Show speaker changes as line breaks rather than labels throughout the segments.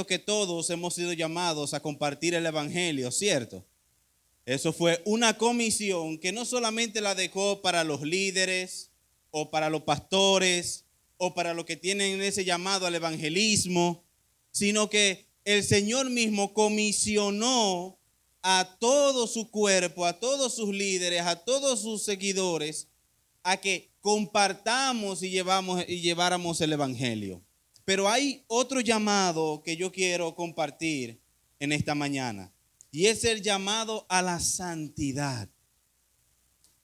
cierto que todos hemos sido llamados a compartir el evangelio, ¿cierto? Eso fue una comisión que no solamente la dejó para los líderes o para los pastores o para los que tienen ese llamado al evangelismo, sino que el Señor mismo comisionó a todo su cuerpo, a todos sus líderes, a todos sus seguidores, a que compartamos y lleváramos el evangelio. Pero hay otro llamado que yo quiero compartir en esta mañana, y es el llamado a la santidad.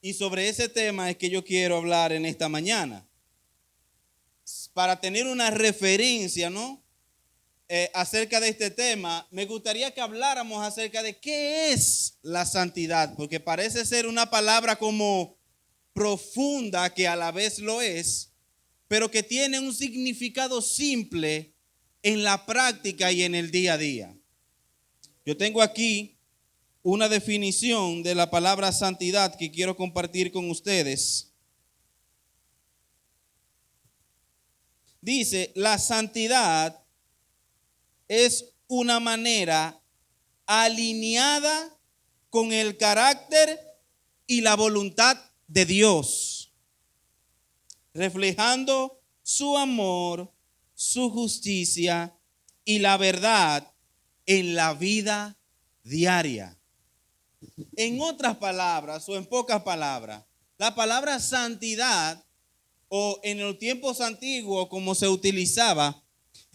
Y sobre ese tema es que yo quiero hablar en esta mañana, para tener una referencia, ¿no? Acerca de este tema. Me gustaría que habláramos acerca de qué es la santidad, porque parece ser una palabra como profunda, que a la vez lo es, pero que tiene un significado simple en la práctica y en el día a día. Yo tengo aquí una definición de la palabra santidad que quiero compartir con ustedes. Dice: la santidad es una manera alineada con el carácter y la voluntad de Dios, reflejando su amor, su justicia y la verdad en la vida diaria. En otras palabras, o en pocas palabras, la palabra santidad, o en los tiempos antiguos como se utilizaba,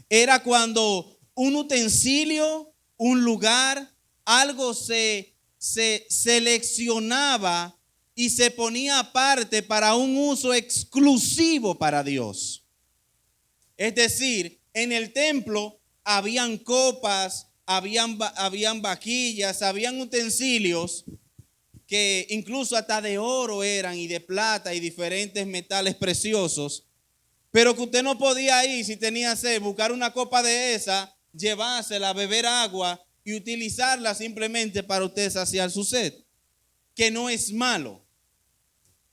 era cuando un utensilio, un lugar, algo se seleccionaba y se ponía aparte para un uso exclusivo para Dios. Es decir, en el templo habían copas, habían vajillas, habían utensilios que incluso hasta de oro eran, y de plata y diferentes metales preciosos, pero que usted no podía ir, si tenía sed, buscar una copa de esa, llevársela, beber agua y utilizarla simplemente para usted saciar su sed, que no es malo.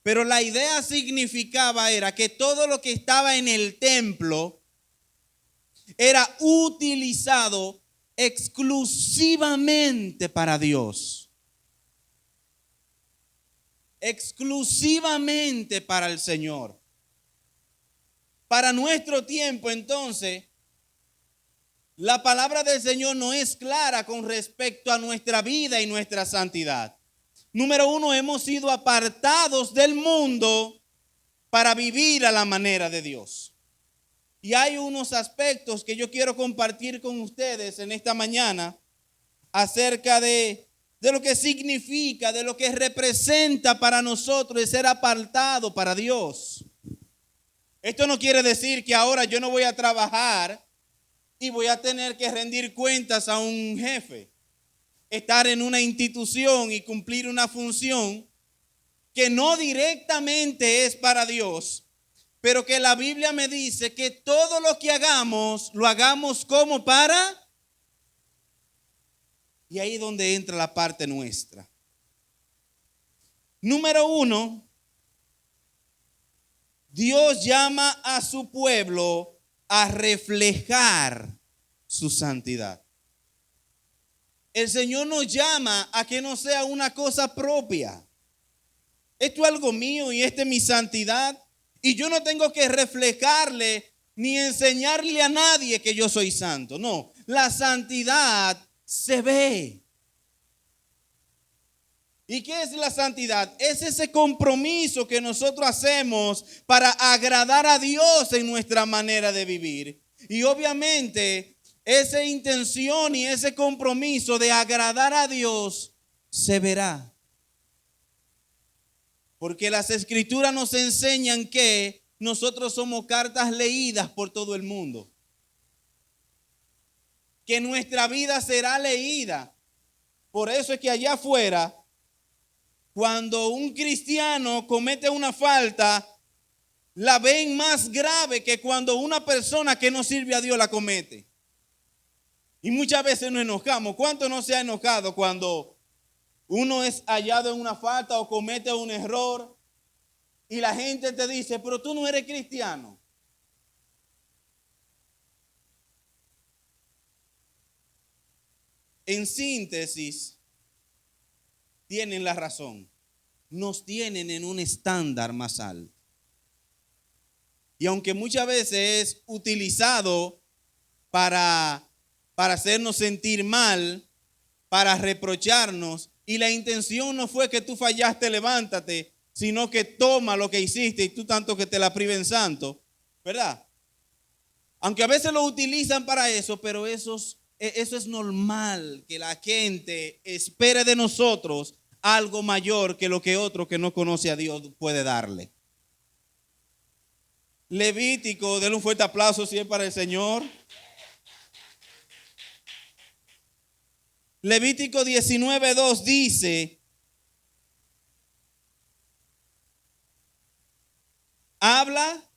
Pero la idea significaba era que todo lo que estaba en el templo era utilizado exclusivamente para Dios, exclusivamente para el Señor. Para nuestro tiempo, entonces, la palabra del Señor no es clara con respecto a nuestra vida y nuestra santidad. Número uno, hemos sido apartados del mundo para vivir a la manera de Dios. Y hay unos aspectos que yo quiero compartir con ustedes en esta mañana acerca de lo que significa, de lo que representa para nosotros el ser apartado para Dios. Esto no quiere decir que ahora yo no voy a trabajar y voy a tener que rendir cuentas a un jefe, estar en una institución y cumplir una función que no directamente es para Dios, pero que la Biblia me dice que todo lo que hagamos, lo hagamos como para. Y ahí es donde entra la parte nuestra. Número uno, Dios llama a su pueblo a reflejar su santidad. El Señor nos llama a que no sea una cosa propia. Esto es algo mío y esta es mi santidad. Y yo no tengo que reflejarle ni enseñarle a nadie que yo soy santo. No, la santidad se ve. ¿Y qué es la santidad? Es ese compromiso que nosotros hacemos para agradar a Dios en nuestra manera de vivir. Y obviamente esa intención y ese compromiso de agradar a Dios se verá. Porque las Escrituras nos enseñan que nosotros somos cartas leídas por todo el mundo. Que nuestra vida será leída. Por eso es que allá afuera, cuando un cristiano comete una falta, la ven más grave que cuando una persona que no sirve a Dios la comete. Y muchas veces nos enojamos. ¿Cuánto no se ha enojado cuando uno es hallado en una falta o comete un error y la gente te dice, pero tú no eres cristiano? en síntesis, tienen la razón. Nos tienen en un estándar más alto. Y aunque muchas veces es utilizado para hacernos sentir mal, para reprocharnos, y la intención no fue que tú fallaste, levántate, sino que toma lo que hiciste y tú tanto que te la priven santo, ¿verdad? Aunque a veces lo utilizan para eso, pero eso es normal, que la gente espere de nosotros algo mayor que lo que otro que no conoce a Dios puede darle. Levítico, denle un fuerte aplauso si es para el Señor. Levítico 19:2 dice: habla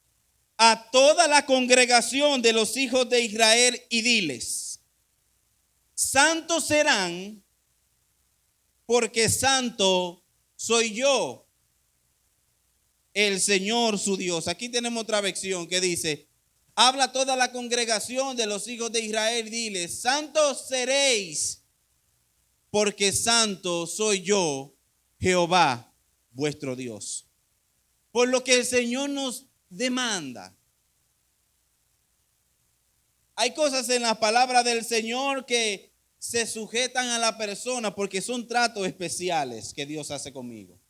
a toda la congregación de los hijos de Israel y diles: santos serán, porque santo soy yo, el Señor su Dios. Aquí tenemos otra versión que dice: habla a toda la congregación de los hijos de Israel y diles: santos seréis, porque santo soy yo, Jehová, vuestro Dios. Por lo que el Señor nos demanda. Hay cosas en la palabra del Señor que se sujetan a la persona porque son tratos especiales que Dios hace conmigo.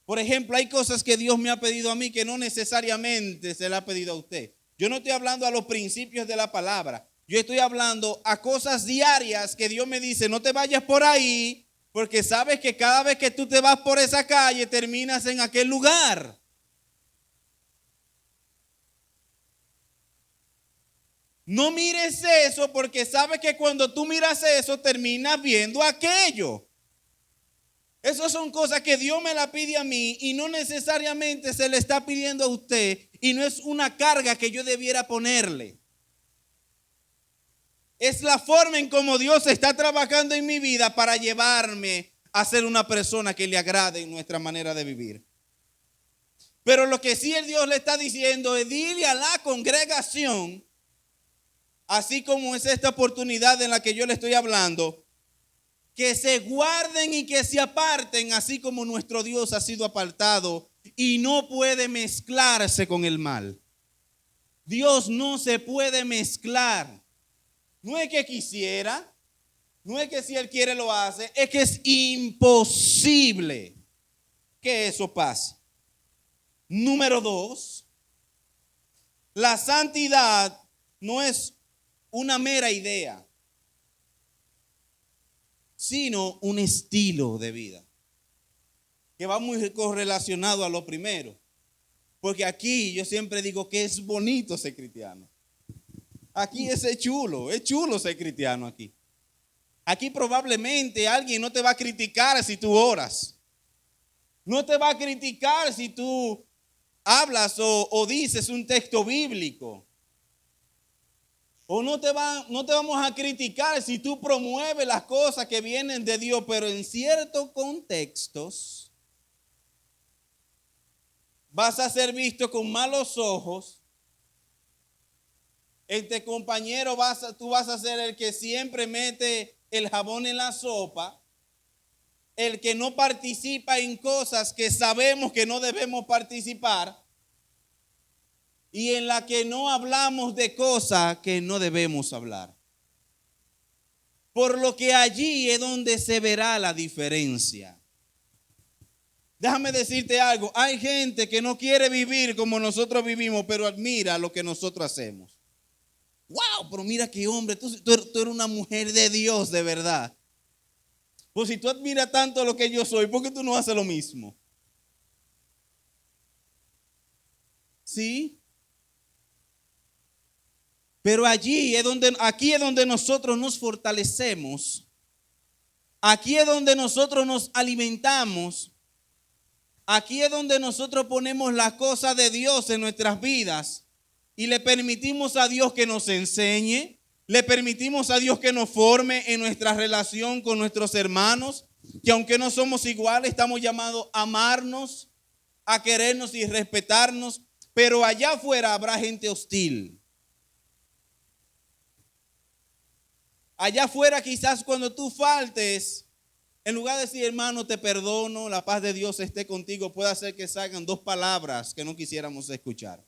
Por ejemplo, hay cosas que Dios me ha pedido a mí que no necesariamente se le ha pedido a usted. Yo no estoy hablando a los principios de la palabra. Yo estoy hablando a cosas diarias que Dios me dice: no te vayas por ahí, porque sabes que cada vez que tú te vas por esa calle terminas en aquel lugar. No mires eso, porque sabes que cuando tú miras eso terminas viendo aquello. Esas son cosas que Dios me la pide a mí y no necesariamente se le está pidiendo a usted, y no es una carga que yo debiera ponerle. Es la forma en cómo Dios está trabajando en mi vida para llevarme a ser una persona que le agrade en nuestra manera de vivir. Pero lo que sí el Dios le está diciendo es: dile a la congregación, así como es esta oportunidad en la que yo le estoy hablando, que se guarden y que se aparten, así como nuestro Dios ha sido apartado y no puede mezclarse con el mal. Dios no se puede mezclar. No es que quisiera, no es que si Él quiere lo hace, es que es imposible que eso pase. Número 2, la santidad no es una mera idea, sino un estilo de vida que va muy correlacionado a lo primero. Porque aquí yo siempre digo que es bonito ser cristiano. Aquí es chulo ser cristiano aquí. Aquí probablemente alguien no te va a criticar si tú oras. No te va a criticar si tú hablas o dices un texto bíblico. O no te vamos a criticar si tú promueves las cosas que vienen de Dios, pero en ciertos contextos vas a ser visto con malos ojos. Entre compañeros tú vas a ser el que siempre mete el jabón en la sopa, el que no participa en cosas que sabemos que no debemos participar, y en la que no hablamos de cosas que no debemos hablar. Por lo que allí es donde se verá la diferencia. Déjame decirte algo: hay gente que no quiere vivir como nosotros vivimos, pero admira lo que nosotros hacemos. Wow, pero mira qué hombre, tú eres una mujer de Dios de verdad. Pues si tú admiras tanto lo que yo soy, ¿por qué tú no haces lo mismo? ¿Sí? Pero aquí es donde nosotros nos fortalecemos. Aquí es donde nosotros nos alimentamos. Aquí es donde nosotros ponemos las cosas de Dios en nuestras vidas y le permitimos a Dios que nos enseñe, le permitimos a Dios que nos forme en nuestra relación con nuestros hermanos, que aunque no somos iguales, estamos llamados a amarnos, a querernos y respetarnos, pero allá afuera habrá gente hostil. Allá afuera quizás cuando tú faltes, en lugar de decir, hermano, te perdono, la paz de Dios esté contigo, puede hacer que salgan dos palabras que no quisiéramos escuchar.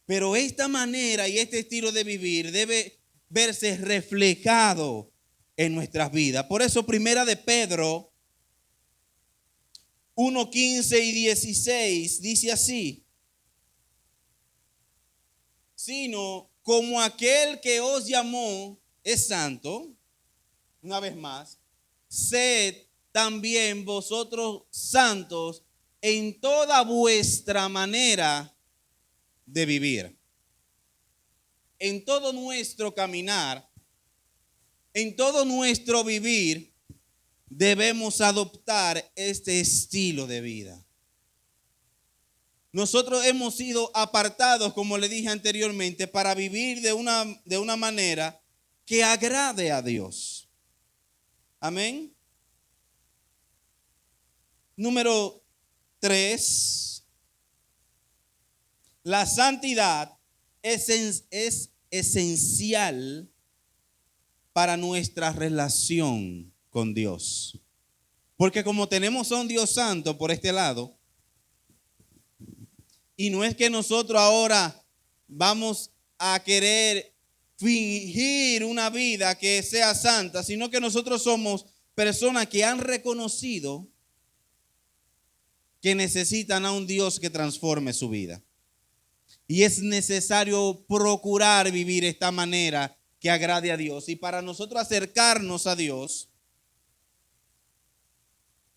Pero esta manera y este estilo de vivir debe verse reflejado en nuestras vidas. Por eso, primera de Pedro 1:15 y 16 dice así: sino como aquel que os llamó es santo, una vez más, sed también vosotros santos en toda vuestra manera de vivir. En todo nuestro caminar, en todo nuestro vivir, debemos adoptar este estilo de vida. Nosotros hemos sido apartados, como le dije anteriormente, para vivir de una manera que agrade a Dios. Amén. Número 3. La santidad es esencial para nuestra relación con Dios. Porque como tenemos a un Dios santo por este lado, y no es que nosotros ahora vamos a querer fingir una vida que sea santa, sino que nosotros somos personas que han reconocido que necesitan a un Dios que transforme su vida. Y es necesario procurar vivir esta manera que agrade a Dios. Y para nosotros acercarnos a Dios,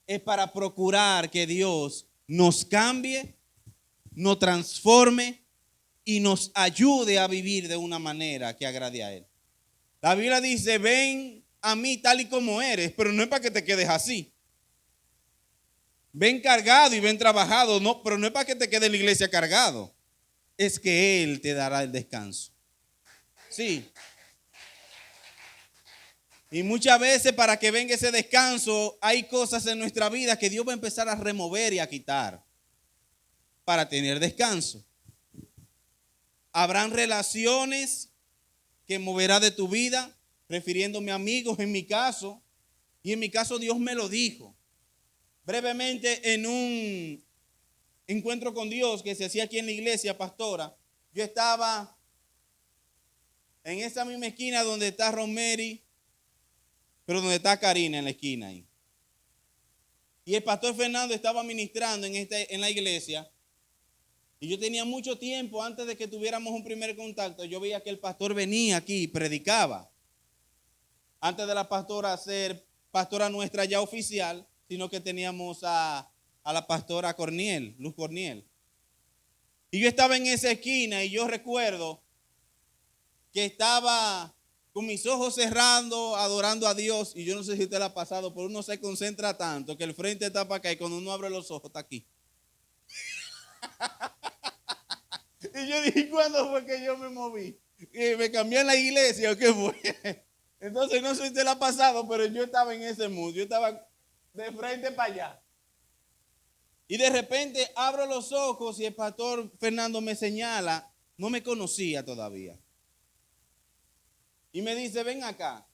es para procurar que Dios nos cambie, nos transforme y nos ayude a vivir de una manera que agrade a Él. La Biblia dice, ven a mí tal y como eres, pero no es para que te quedes así. Ven cargado y ven trabajado, no, pero no es para que te quede en la iglesia cargado. Es que Él te dará el descanso. Sí. Y muchas veces para que venga ese descanso, hay cosas en nuestra vida que Dios va a empezar a remover y a quitar para tener descanso. Habrán relaciones que moverá de tu vida, refiriéndome a amigos en mi caso. Y en mi caso Dios me lo dijo. Brevemente en un encuentro con Dios que se hacía aquí en la iglesia, pastora, yo estaba en esa misma esquina donde está Rosemary, pero donde está Karina en la esquina ahí. Y el pastor Fernando estaba ministrando en la iglesia. Y yo tenía mucho tiempo antes de que tuviéramos un primer contacto. Yo veía que el pastor venía aquí y predicaba. Antes de la pastora ser pastora nuestra ya oficial, sino que teníamos a la pastora Corniel, Luz Corniel. Y yo estaba en esa esquina y yo recuerdo que estaba con mis ojos cerrando, adorando a Dios. Y yo no sé si usted la ha pasado, pero uno se concentra tanto que el frente está para acá y cuando uno abre los ojos está aquí. Y yo dije, ¿cuándo fue que yo me moví? ¿Me cambié en la iglesia o qué fue? Entonces no sé si usted la ha pasado, pero yo estaba en ese mood. Yo estaba de frente para allá. Y de repente abro los ojos y el pastor Fernando me señala, no me conocía todavía. Y me dice, ven acá.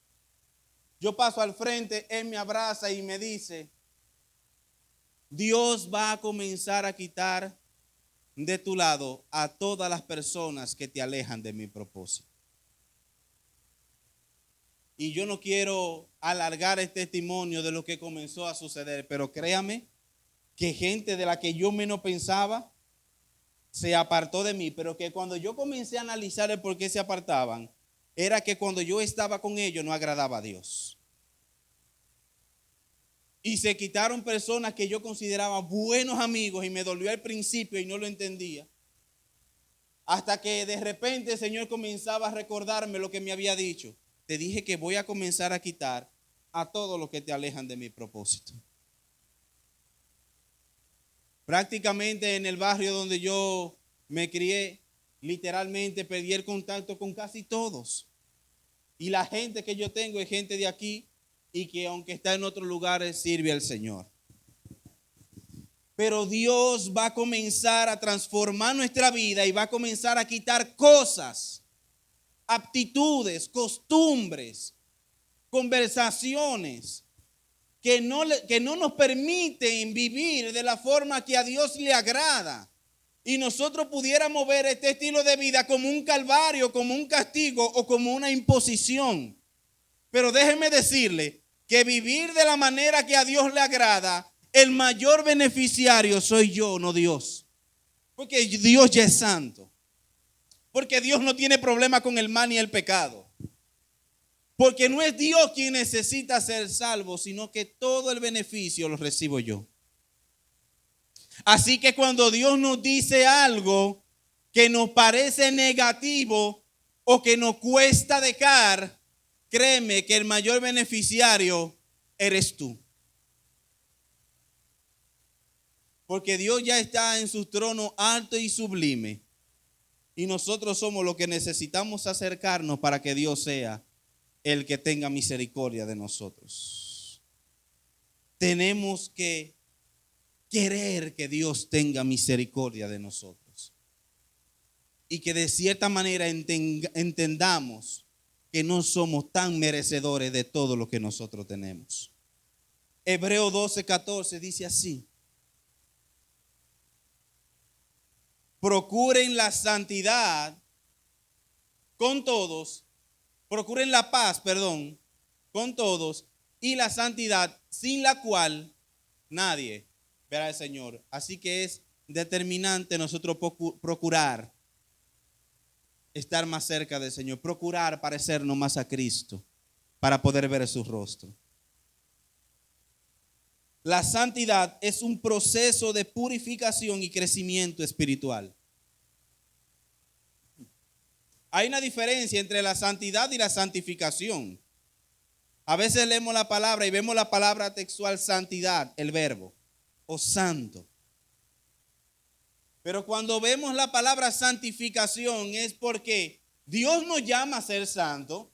Yo paso al frente, él me abraza y me dice, Dios va a comenzar a quitar de tu lado a todas las personas que te alejan de mi propósito. Y yo no quiero alargar el testimonio de lo que comenzó a suceder, pero créame que gente de la que yo menos pensaba se apartó de mí, pero que cuando yo comencé a analizar el por qué se apartaban, era que cuando yo estaba con ellos no agradaba a Dios. Y se quitaron personas que yo consideraba buenos amigos y me dolió al principio y no lo entendía. Hasta que de repente el Señor comenzaba a recordarme lo que me había dicho. Te dije que voy a comenzar a quitar a todos los que te alejan de mi propósito. Prácticamente en el barrio donde yo me crié, literalmente perdí el contacto con casi todos. Y la gente que yo tengo es gente de aquí y que aunque está en otros lugares sirve al Señor. Pero Dios va a comenzar a transformar nuestra vida y va a comenzar a quitar cosas aptitudes, costumbres, conversaciones que no nos permiten vivir de la forma que a Dios le agrada. Y nosotros pudiéramos ver este estilo de vida como un calvario, como un castigo o como una imposición. Pero déjeme decirle que vivir de la manera que a Dios le agrada, el mayor beneficiario soy yo, no Dios. Porque Dios ya es santo. Porque Dios no tiene problema con el mal ni el pecado. Porque no es Dios quien necesita ser salvo, sino que todo el beneficio lo recibo yo. Así que cuando Dios nos dice algo que nos parece negativo o que nos cuesta dejar, créeme que el mayor beneficiario eres tú. Porque Dios ya está en su trono alto y sublime. Y nosotros somos los que necesitamos acercarnos para que Dios sea el que tenga misericordia de nosotros. Tenemos que querer que Dios tenga misericordia de nosotros. Y que de cierta manera entendamos que no somos tan merecedores de todo lo que nosotros tenemos. Hebreos 12:14 dice así: procuren la santidad con todos, procuren la paz, con todos, y la santidad sin la cual nadie verá al Señor. Así que es determinante nosotros procurar estar más cerca del Señor, procurar parecernos más a Cristo para poder ver su rostro. La santidad es un proceso de purificación y crecimiento espiritual. Hay una diferencia entre la santidad y la santificación. A veces leemos la palabra y vemos la palabra textual santidad, el verbo, o santo. Pero cuando vemos la palabra santificación es porque Dios nos llama a ser santo.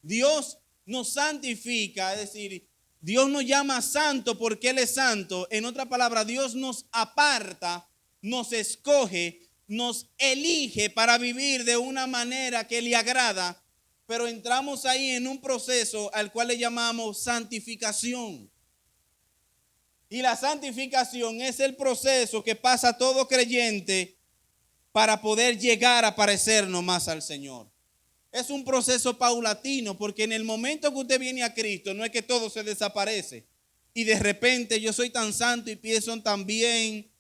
Dios nos santifica, es decir, Dios nos llama santo porque Él es santo. En otra palabra, Dios nos aparta, nos escoge, nos elige para vivir de una manera que le agrada. Pero entramos ahí en un proceso al cual le llamamos santificación. Y la santificación es el proceso que pasa todo creyente para poder llegar a parecernos más al Señor. Es un proceso paulatino, porque en el momento que usted viene a Cristo, no es que todo se desaparece. Y de repente yo soy tan santo y pienso tan bien,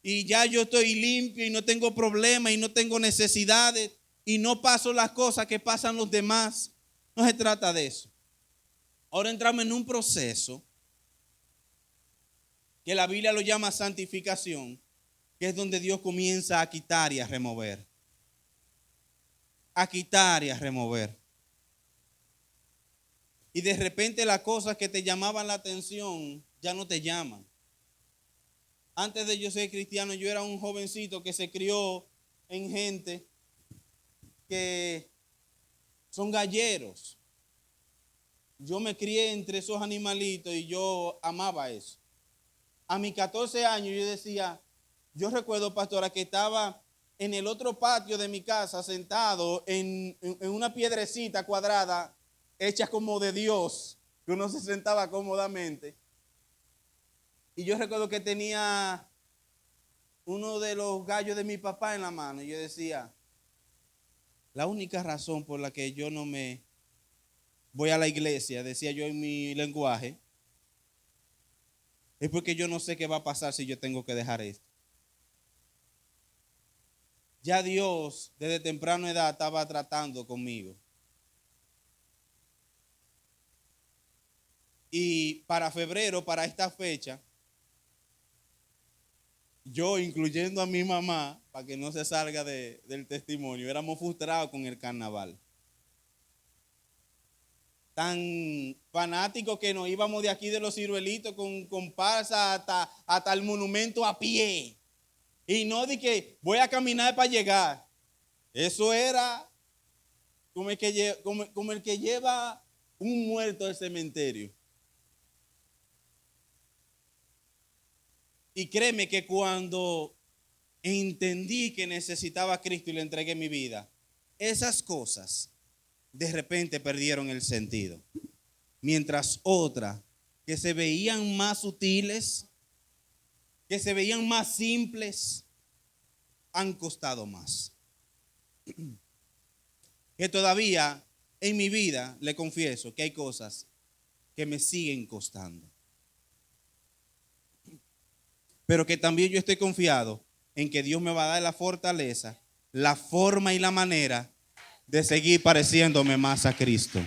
y ya yo estoy limpio y no tengo problemas y no tengo necesidades y no paso las cosas que pasan los demás. No se trata de eso. Ahora entramos en un proceso que la Biblia lo llama santificación, que es donde Dios comienza a quitar y a remover. A quitar y a remover. Y de repente las cosas que te llamaban la atención ya no te llaman. Antes de yo ser cristiano, yo era un jovencito que se crió en gente que son galleros. Yo me crié entre esos animalitos y yo amaba eso. A mis 14 años yo decía, yo recuerdo, pastora, que estaba en el otro patio de mi casa sentado en una piedrecita cuadrada hecha como de Dios, que uno se sentaba cómodamente. Y yo recuerdo que tenía uno de los gallos de mi papá en la mano. Y yo decía, la única razón por la que yo no me voy a la iglesia, decía yo en mi lenguaje, es porque yo no sé qué va a pasar si yo tengo que dejar esto. Ya Dios desde temprana edad estaba tratando conmigo. Y para febrero, para esta fecha, yo, incluyendo a mi mamá, para que no se salga del testimonio, éramos frustrados con el carnaval. Tan fanáticos que nos íbamos de aquí de los ciruelitos con comparsa hasta el monumento a pie. Y no de que voy a caminar para llegar. Eso era como el que lleva un muerto al cementerio. Y créeme que cuando entendí que necesitaba a Cristo y le entregué mi vida, esas cosas de repente perdieron el sentido, mientras otras que se veían más sutiles, que se veían más simples, han costado más. Que todavía en mi vida le confieso que hay cosas que me siguen costando, pero que también yo estoy confiado en que Dios me va a dar la fortaleza, la forma y la manera de seguir pareciéndome más a Cristo.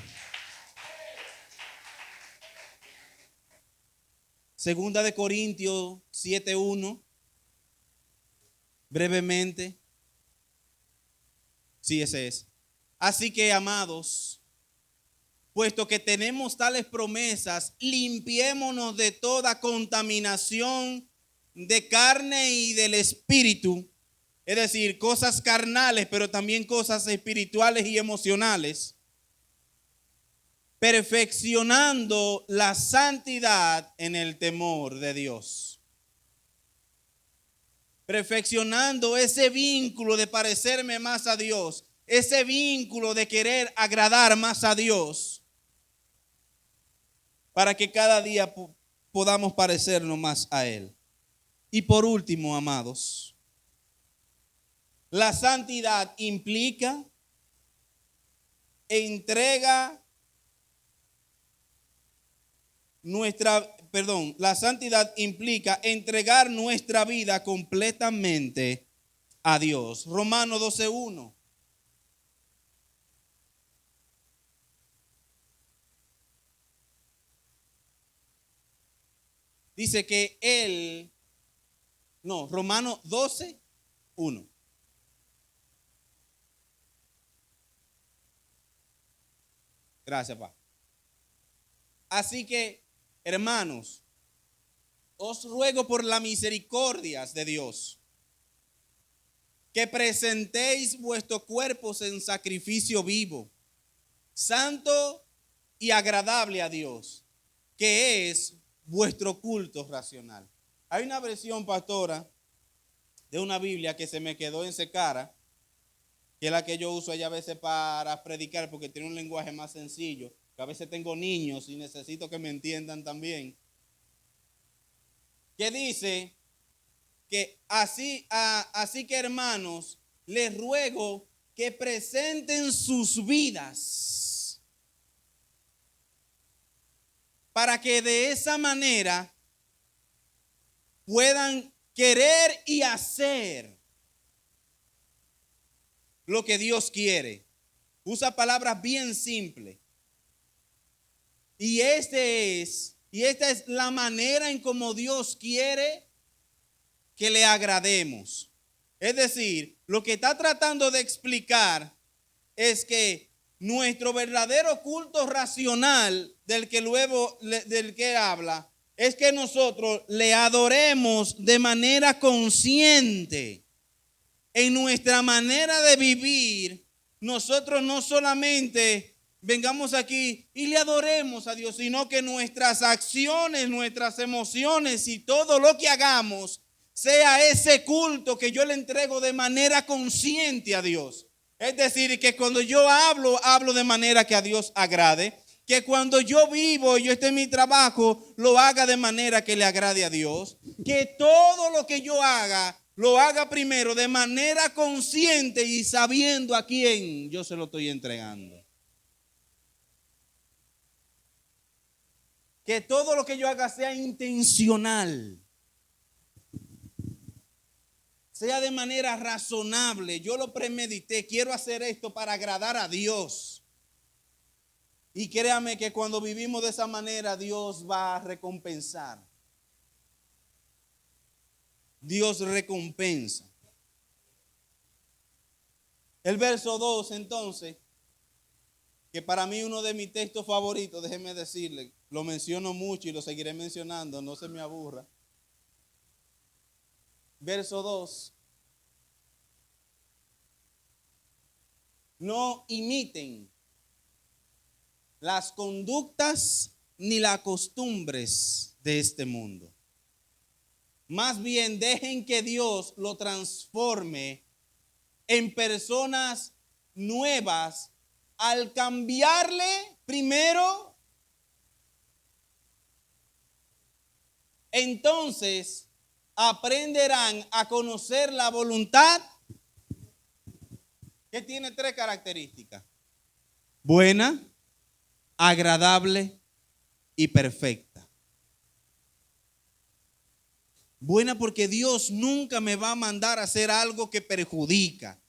Segunda de Corintios 7:1, brevemente. Sí, ese es. Así que, amados, puesto que tenemos tales promesas, limpiémonos de toda contaminación de carne y del espíritu, es decir, cosas carnales, pero también cosas espirituales y emocionales, perfeccionando la santidad en el temor de Dios. Perfeccionando ese vínculo de parecerme más a Dios, ese vínculo de querer agradar más a Dios, para que cada día podamos parecernos más a Él. Y por último, amados, la santidad implica entrega la santidad implica entregar nuestra vida completamente a Dios. Romanos 12:1. Dice que Romanos 12:1. Gracias, papá. Así que, hermanos, os ruego por las misericordias de Dios que presentéis vuestros cuerpos en sacrificio vivo, santo y agradable a Dios, que es vuestro culto racional. Hay una versión, pastora, de una Biblia que se me quedó en secara, que es la que yo uso allá a veces para predicar, porque tiene un lenguaje más sencillo, que a veces tengo niños y necesito que me entiendan también, que dice que así que, hermanos, les ruego que presenten sus vidas para que de esa manera puedan querer y hacer lo que Dios quiere. Usa palabras bien simples. Y esta es la manera en cómo Dios quiere que le agrademos. Es decir, lo que está tratando de explicar es que nuestro verdadero culto racional del que habla es que nosotros le adoremos de manera consciente. En nuestra manera de vivir, nosotros no solamente vengamos aquí y le adoremos a Dios, sino que nuestras acciones, nuestras emociones y todo lo que hagamos sea ese culto que yo le entrego de manera consciente a Dios. Es decir, que cuando yo hablo de manera que a Dios agrade. Que cuando yo vivo y yo esté en mi trabajo, lo haga de manera que le agrade a Dios. Que todo lo que yo haga, lo haga primero de manera consciente y sabiendo a quién yo se lo estoy entregando. Que todo lo que yo haga sea intencional. Sea de manera razonable. Yo lo premedité. Quiero hacer esto para agradar a Dios. Y créame que cuando vivimos de esa manera, Dios va a recompensar. Dios recompensa. El verso 2, entonces, que para mí uno de mis textos favoritos, déjeme decirle, lo menciono mucho y lo seguiré mencionando, no se me aburra. Verso 2. No imiten las conductas ni las costumbres de este mundo. Más bien dejen que Dios lo transforme en personas nuevas al cambiarle primero. Entonces aprenderán a conocer la voluntad, que tiene 3 características: buena, agradable y perfecta. Buena porque Dios nunca me va a mandar a hacer algo que perjudica,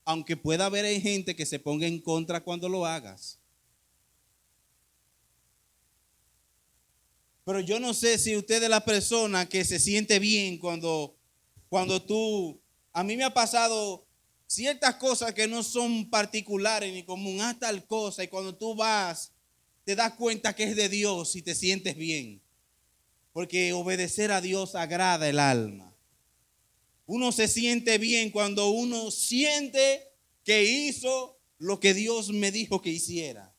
aunque pueda haber gente que se ponga en contra cuando lo hagas. Pero yo no sé si usted es la persona que se siente bien cuando tú, a mí me ha pasado ciertas cosas que no son particulares ni comunes, haz tal cosa, y cuando tú vas, te das cuenta que es de Dios y te sientes bien. Porque obedecer a Dios agrada el alma. Uno se siente bien cuando uno siente que hizo lo que Dios me dijo que hiciera.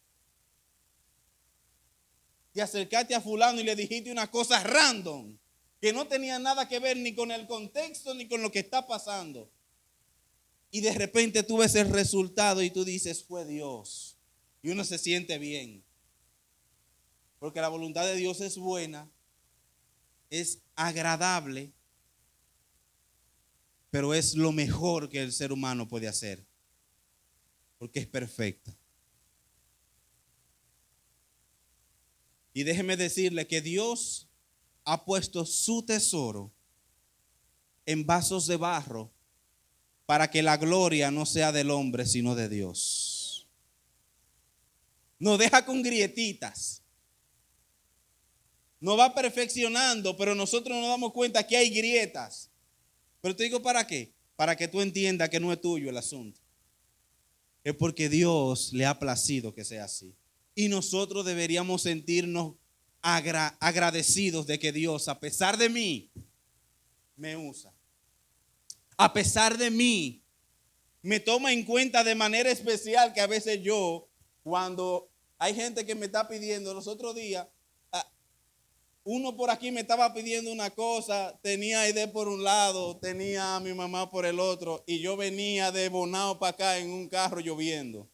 Te acercaste a fulano y le dijiste una cosa random, que no tenía nada que ver ni con el contexto ni con lo que está pasando. Y de repente tú ves el resultado y tú dices, fue Dios. Y uno se siente bien. Porque la voluntad de Dios es buena, es agradable, pero es lo mejor que el ser humano puede hacer, porque es perfecta. Y déjeme decirle que Dios ha puesto su tesoro en vasos de barro para que la gloria no sea del hombre, sino de Dios. Nos deja con grietitas. Nos va perfeccionando, pero nosotros nos damos cuenta que hay grietas. Pero te digo, ¿para qué? Para que tú entiendas que no es tuyo el asunto. Es porque Dios le ha placido que sea así. Y nosotros deberíamos sentirnos agradecidos de que Dios, a pesar de mí, me usa. A pesar de mí, me toma en cuenta de manera especial, que a veces yo, cuando hay gente que me está pidiendo, los otros días, uno por aquí me estaba pidiendo una cosa, tenía a Aide por un lado, tenía a mi mamá por el otro, y yo venía de Bonao para acá en un carro lloviendo.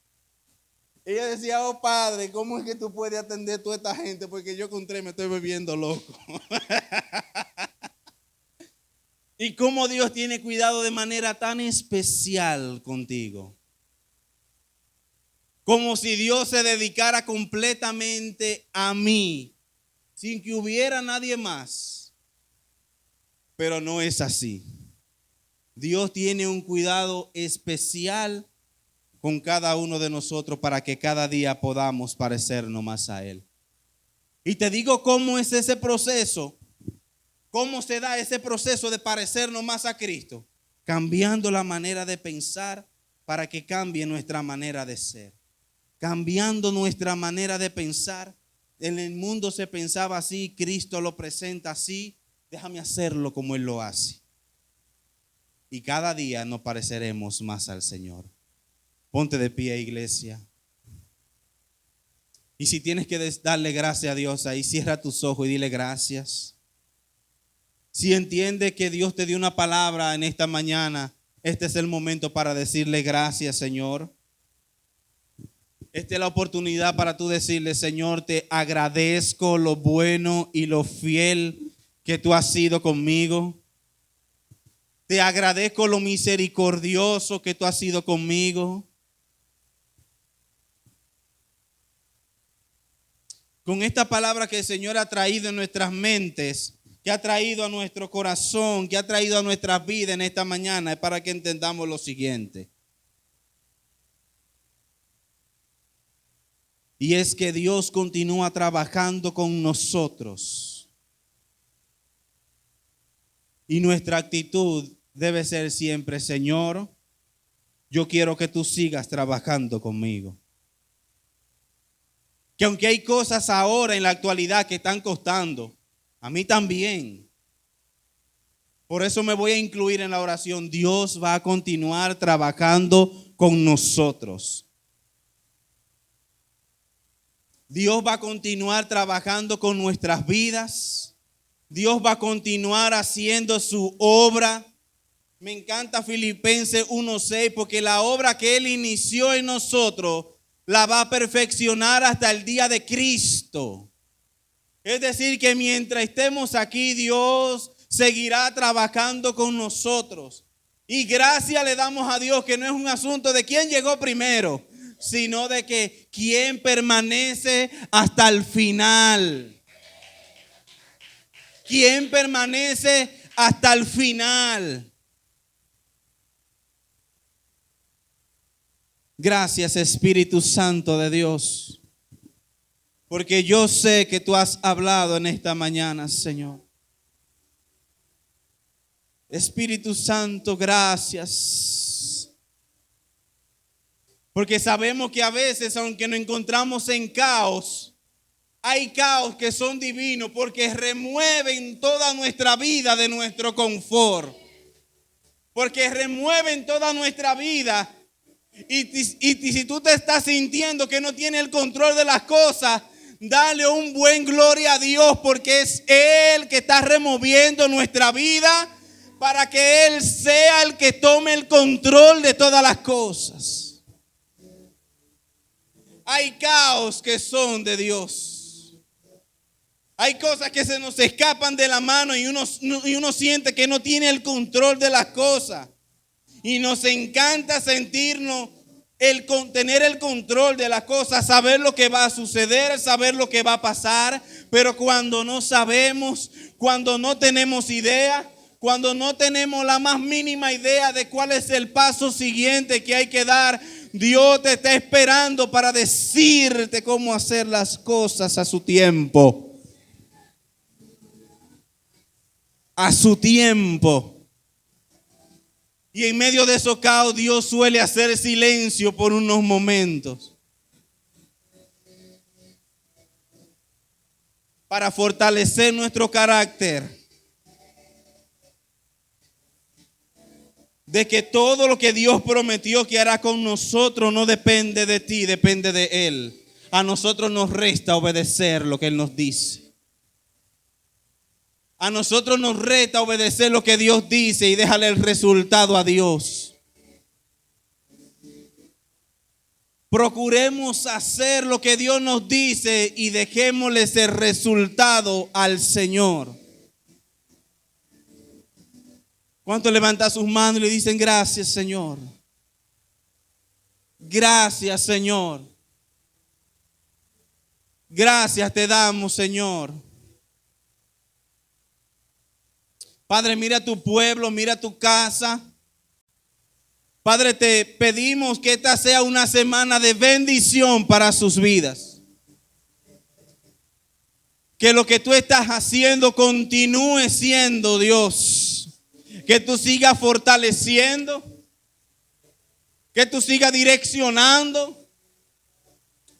Ella decía, oh padre, ¿cómo es que tú puedes atender a toda esta gente? Porque yo con 3 me estoy volviendo loco. Y cómo Dios tiene cuidado de manera tan especial contigo. Como si Dios se dedicara completamente a mí, sin que hubiera nadie más. Pero no es así. Dios tiene un cuidado especial con cada uno de nosotros para que cada día podamos parecernos más a Él. Y te digo cómo es ese proceso, cómo se da ese proceso de parecernos más a Cristo, cambiando la manera de pensar para que cambie nuestra manera de ser. Cambiando nuestra manera de pensar. En el mundo se pensaba así, Cristo lo presenta así, déjame hacerlo como Él lo hace. Y cada día nos pareceremos más al Señor. Ponte de pie, iglesia. Y si tienes que darle gracias a Dios ahí, cierra tus ojos y dile gracias. Si entiendes que Dios te dio una palabra en esta mañana, este es el momento para decirle gracias, Señor. Esta es la oportunidad para tú decirle, Señor, te agradezco lo bueno y lo fiel que tú has sido conmigo. Te agradezco lo misericordioso que tú has sido conmigo. Con esta palabra que el Señor ha traído en nuestras mentes, que ha traído a nuestro corazón, que ha traído a nuestras vidas en esta mañana, es para que entendamos lo siguiente. Y es que Dios continúa trabajando con nosotros. Y nuestra actitud debe ser siempre, Señor, yo quiero que tú sigas trabajando conmigo. Que aunque hay cosas ahora en la actualidad que están costando, a mí también. Por eso me voy a incluir en la oración. Dios va a continuar trabajando con nosotros. Dios va a continuar trabajando con nuestras vidas. Dios va a continuar haciendo su obra. Me encanta Filipenses 1:6 porque la obra que Él inició en nosotros la va a perfeccionar hasta el día de Cristo. Es decir, que mientras estemos aquí, Dios seguirá trabajando con nosotros. Y gracias le damos a Dios que no es un asunto de quién llegó primero, sino de que quién permanece hasta el final. ¿Quién permanece hasta el final? Gracias, Espíritu Santo de Dios, porque yo sé que tú has hablado en esta mañana, Señor. Espíritu Santo, gracias. Porque sabemos que a veces, aunque nos encontramos en caos, hay caos que son divinos porque remueven toda nuestra vida de nuestro confort. Porque remueven toda nuestra vida. Y si tú te estás sintiendo que no tiene el control de las cosas, dale un buen gloria a Dios, porque es Él que está removiendo nuestra vida para que Él sea el que tome el control de todas las cosas. Hay caos que son de Dios. Hay cosas que se nos escapan de la mano y uno siente que no tiene el control de las cosas. Y nos encanta sentirnos, tener el control de las cosas, saber lo que va a suceder, saber lo que va a pasar. Pero cuando no sabemos, cuando no tenemos idea, cuando no tenemos la más mínima idea de cuál es el paso siguiente que hay que dar, Dios te está esperando para decirte cómo hacer las cosas a su tiempo. A su tiempo. Y en medio de esos caos, Dios suele hacer silencio por unos momentos para fortalecer nuestro carácter. De que todo lo que Dios prometió que hará con nosotros no depende de ti, depende de Él. A nosotros nos resta obedecer lo que Él nos dice. A nosotros nos resta obedecer lo que Dios dice y dejarle el resultado a Dios. Procuremos hacer lo que Dios nos dice y dejémosle ese resultado al Señor. ¿Cuántos levantan sus manos y le dicen gracias, Señor? Gracias, Señor. Gracias te damos, Señor. Padre, mira tu pueblo, mira tu casa. Padre, te pedimos que esta sea una semana de bendición para sus vidas. Que lo que tú estás haciendo continúe siendo, Dios. Que tú sigas fortaleciendo. Que tú sigas direccionando.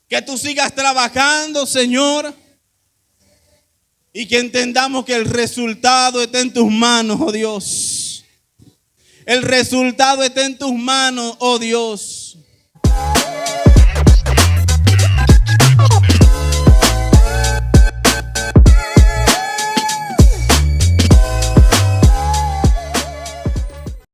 Que tú sigas trabajando, Señor. Y que entendamos que el resultado está en tus manos, oh Dios. El resultado está en tus manos, oh Dios.